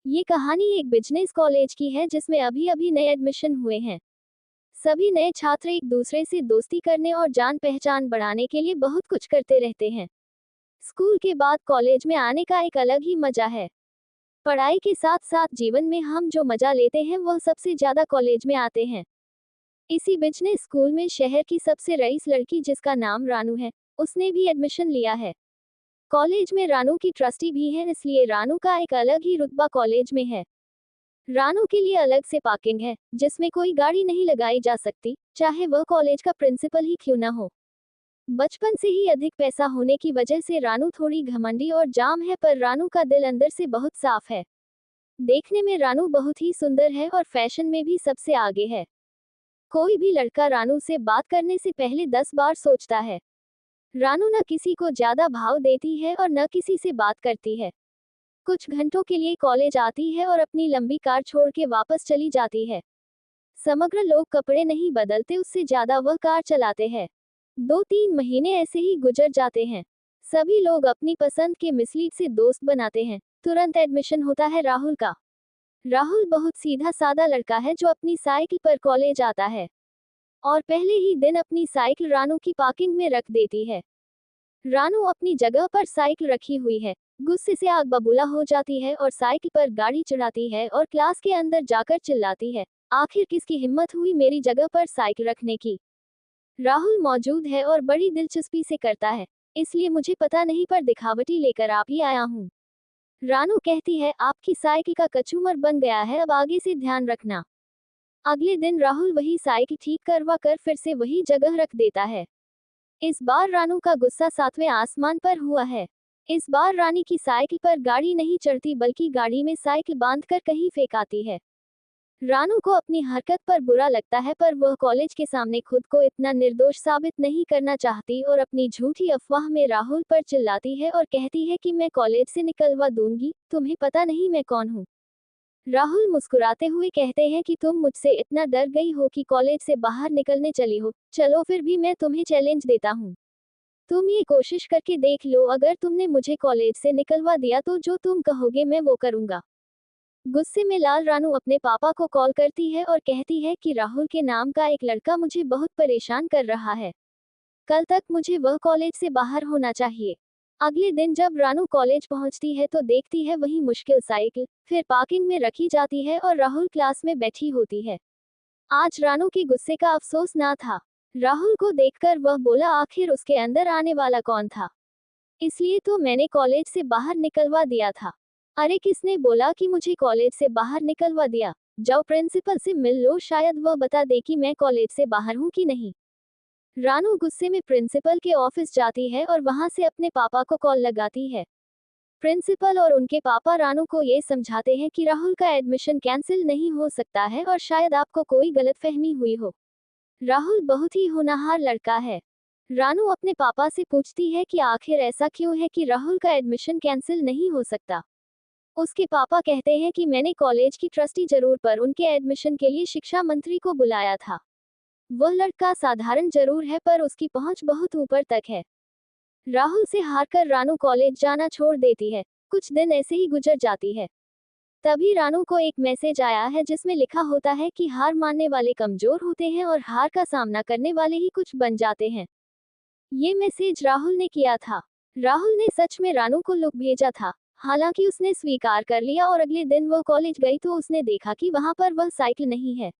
ये कहानी एक बिजनेस कॉलेज की है जिसमें अभी अभी नए एडमिशन हुए हैं। सभी नए छात्र एक दूसरे से दोस्ती करने और जान पहचान बढ़ाने के लिए बहुत कुछ करते रहते हैं। स्कूल के बाद कॉलेज में आने का एक अलग ही मजा है। पढ़ाई के साथ साथ जीवन में हम जो मजा लेते हैं वह सबसे ज्यादा कॉलेज में आते हैं। इसी बिजनेस स्कूल में शहर की सबसे रईस लड़की जिसका नाम रानू है, उसने भी एडमिशन लिया है। कॉलेज में रानू की ट्रस्टी भी है, इसलिए रानू का एक अलग ही रुतबा कॉलेज में है। रानू के लिए अलग से पार्किंग है जिसमें कोई गाड़ी नहीं लगाई जा सकती, चाहे वह कॉलेज का प्रिंसिपल ही क्यों न हो। बचपन से ही अधिक पैसा होने की वजह से रानू थोड़ी घमंडी और जाम है, पर रानू का दिल अंदर से बहुत साफ है। देखने में रानू बहुत ही सुंदर है और फैशन में भी सबसे आगे है। कोई भी लड़का रानू से बात करने से पहले 10 बार सोचता है। रानू न किसी को ज्यादा भाव देती है और न किसी से बात करती है। कुछ घंटों के लिए कॉलेज आती है और अपनी लंबी कार छोड़ के वापस चली जाती है। समग्र लोग कपड़े नहीं बदलते, उससे ज्यादा वह कार चलाते हैं। 2-3 महीने ऐसे ही गुजर जाते हैं। सभी लोग अपनी पसंद के मिसलीड से दोस्त बनाते हैं। तुरंत एडमिशन होता है राहुल का। राहुल बहुत सीधा साधा लड़का है जो अपनी साइकिल पर कॉलेज आता है और पहले ही दिन अपनी साइकिल रानू की पार्किंग में रख देती है। रानू अपनी जगह पर साइकिल रखी हुई है, गुस्से से आग बबूला हो जाती है और साइकिल पर गाड़ी चढ़ाती है और क्लास के अंदर जाकर चिल्लाती है, आखिर किसकी हिम्मत हुई मेरी जगह पर साइकिल रखने की। राहुल मौजूद है और बड़ी दिलचस्पी से करता है, इसलिए मुझे पता नहीं पर दिखावटी लेकर आप ही आया हूँ। रानू कहती है, आपकी साइकिल का कचूमर बन गया है, अब आगे से ध्यान रखना। अगले दिन राहुल वही साइकिल ठीक करवा कर फिर से वही जगह रख देता है। इस बार रानू का गुस्सा 7वें आसमान पर हुआ है। इस बार रानी की साइकिल पर गाड़ी नहीं चढ़ती बल्कि गाड़ी में साइकिल बांधकर कहीं फेंक आती है। रानू को अपनी हरकत पर बुरा लगता है, पर वह कॉलेज के सामने खुद को इतना निर्दोष साबित नहीं करना चाहती और अपनी झूठी अफवाह में राहुल पर चिल्लाती है और कहती है कि मैं कॉलेज से निकलवा दूंगी, तुम्हें पता नहीं मैं कौन हूँ। राहुल मुस्कुराते हुए कहते हैं कि तुम मुझसे इतना डर गई हो कि कॉलेज से बाहर निकलने चली हो, चलो फिर भी मैं तुम्हें चैलेंज देता हूँ। तुम ये कोशिश करके देख लो, अगर तुमने मुझे कॉलेज से निकलवा दिया तो जो तुम कहोगे मैं वो करूंगा। गुस्से में लाल रानू अपने पापा को कॉल करती है और कहती है कि राहुल के नाम का एक लड़का मुझे बहुत परेशान कर रहा है। कल तक मुझे वह कॉलेज से बाहर होना चाहिए। अगले दिन जब रानू कॉलेज पहुंचती है तो देखती है वही मुश्किल साइकिल फिर पार्किंग में रखी जाती है और राहुल क्लास में बैठी होती है। आज रानू के गुस्से का अफसोस ना था। राहुल को देखकर वह बोला, आखिर उसके अंदर आने वाला कौन था? इसलिए तो मैंने कॉलेज से बाहर निकलवा दिया था। अरे किसने बोला कि मुझे कॉलेज से बाहर निकलवा दिया? जाओ प्रिंसिपल से मिल लो, शायद वह बता दे कि मैं कॉलेज से बाहर हूँ कि नहीं। रानू गुस्से में प्रिंसिपल के ऑफिस जाती है और वहां से अपने पापा को कॉल लगाती है। प्रिंसिपल और उनके पापा रानू को ये समझाते हैं कि राहुल का एडमिशन कैंसिल नहीं हो सकता है और शायद आपको कोई गलतफहमी हुई हो। राहुल बहुत ही होनहार लड़का है। रानू अपने पापा से पूछती है कि आखिर ऐसा क्यों है कि राहुल का एडमिशन कैंसिल नहीं हो सकता। उसके पापा कहते हैं कि मैंने कॉलेज की ट्रस्टी जरूर पर उनके एडमिशन के लिए शिक्षा मंत्री को बुलाया था। वह लड़का साधारण जरूर है पर उसकी पहुंच बहुत ऊपर तक है। राहुल से हारकर रानू कॉलेज जाना छोड़ देती है। कुछ दिन ऐसे ही गुजर जाती है। तभी रानू को एक मैसेज आया है जिसमें लिखा होता है कि हार मानने वाले कमजोर होते हैं और हार का सामना करने वाले ही कुछ बन जाते हैं। ये मैसेज राहुल ने किया था। राहुल ने सच में रानू को लुक भेजा था। हालांकि उसने स्वीकार कर लिया और अगले दिन वह कॉलेज गई तो उसने देखा कि वहां पर वह साइकिल नहीं है।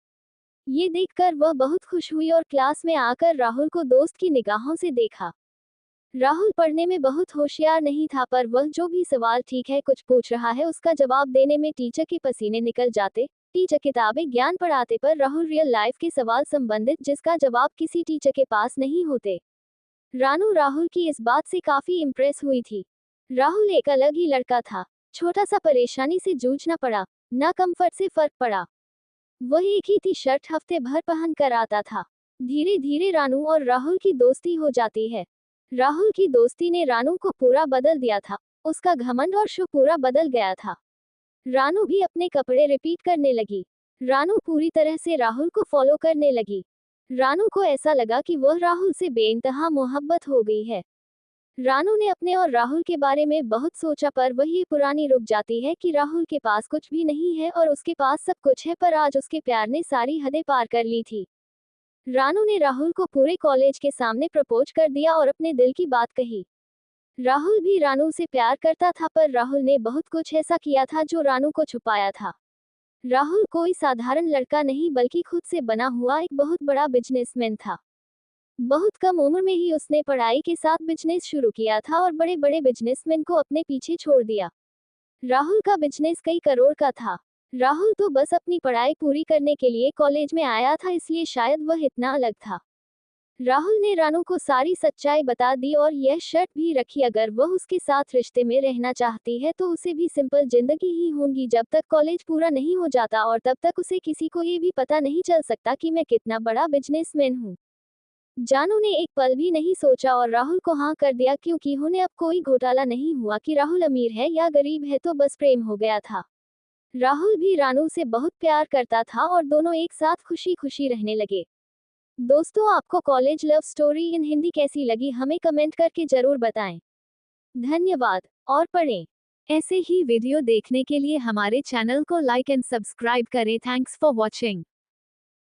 ये देखकर वह बहुत खुश हुई और क्लास में आकर राहुल को दोस्त की निगाहों से देखा। राहुल पढ़ने में बहुत होशियार नहीं था, पर वह जो भी सवाल ठीक है कुछ पूछ रहा है उसका जवाब देने में टीचर के पसीने निकल जाते। टीचर किताबें ज्ञान पढ़ाते पर राहुल रियल लाइफ के सवाल संबंधित जिसका जवाब किसी टीचर के पास नहीं होते। रानू राहुल की इस बात से काफी इम्प्रेस हुई थी। राहुल एक अलग ही लड़का था। छोटा सा परेशानी से जूझना पड़ा, ना कंफर्ट से फर्क पड़ा। वह एक ही टी शर्ट हफ्ते भर पहन कर आता था। धीरे धीरे रानू और राहुल की दोस्ती हो जाती है। राहुल की दोस्ती ने रानू को पूरा बदल दिया था। उसका घमंड और शो पूरा बदल गया था। रानू भी अपने कपड़े रिपीट करने लगी। रानू पूरी तरह से राहुल को फॉलो करने लगी। रानू को ऐसा लगा कि वह राहुल से बेइंतहा मोहब्बत हो गई है। रानू ने अपने और राहुल के बारे में बहुत सोचा, पर वही पुरानी रुक जाती है कि राहुल के पास कुछ भी नहीं है और उसके पास सब कुछ है, पर आज उसके प्यार ने सारी हदें पार कर ली थी। रानू ने राहुल को पूरे कॉलेज के सामने प्रपोज कर दिया और अपने दिल की बात कही। राहुल भी रानू से प्यार करता था, पर राहुल ने बहुत कुछ ऐसा किया था जो रानू को छुपाया था। राहुल कोई साधारण लड़का नहीं बल्कि खुद से बना हुआ एक बहुत बड़ा बिजनेसमैन था। बहुत कम उम्र में ही उसने पढ़ाई के साथ बिजनेस शुरू किया था और बड़े बड़े बिजनेसमैन को अपने पीछे छोड़ दिया। राहुल का बिजनेस कई करोड़ का था। राहुल तो बस अपनी पढ़ाई पूरी करने के लिए कॉलेज में आया था, इसलिए शायद वह इतना अलग था। राहुल ने रानू को सारी सच्चाई बता दी और यह शर्त भी रखी, अगर वह उसके साथ रिश्ते में रहना चाहती है तो उसे भी सिंपल जिंदगी ही होगी जब तक कॉलेज पूरा नहीं हो जाता, और तब तक उसे किसी को ये भी पता नहीं चल सकता कि मैं कितना बड़ा बिजनेसमैन हूँ। जानू ने एक पल भी नहीं सोचा और राहुल को हाँ कर दिया, क्योंकि उन्हें अब कोई घोटाला नहीं हुआ कि राहुल अमीर है या गरीब है, तो बस प्रेम हो गया था। राहुल भी रानू से बहुत प्यार करता था और दोनों एक साथ खुशी खुशी रहने लगे। दोस्तों, आपको college love story in Hindi कैसी लगी, हमें कमेंट करके जरूर बताएं। धन्यवाद। और पढ़ें ऐसे ही वीडियो देखने के लिए हमारे चैनल को लाइक एंड सब्सक्राइब करें। Thanks for watching.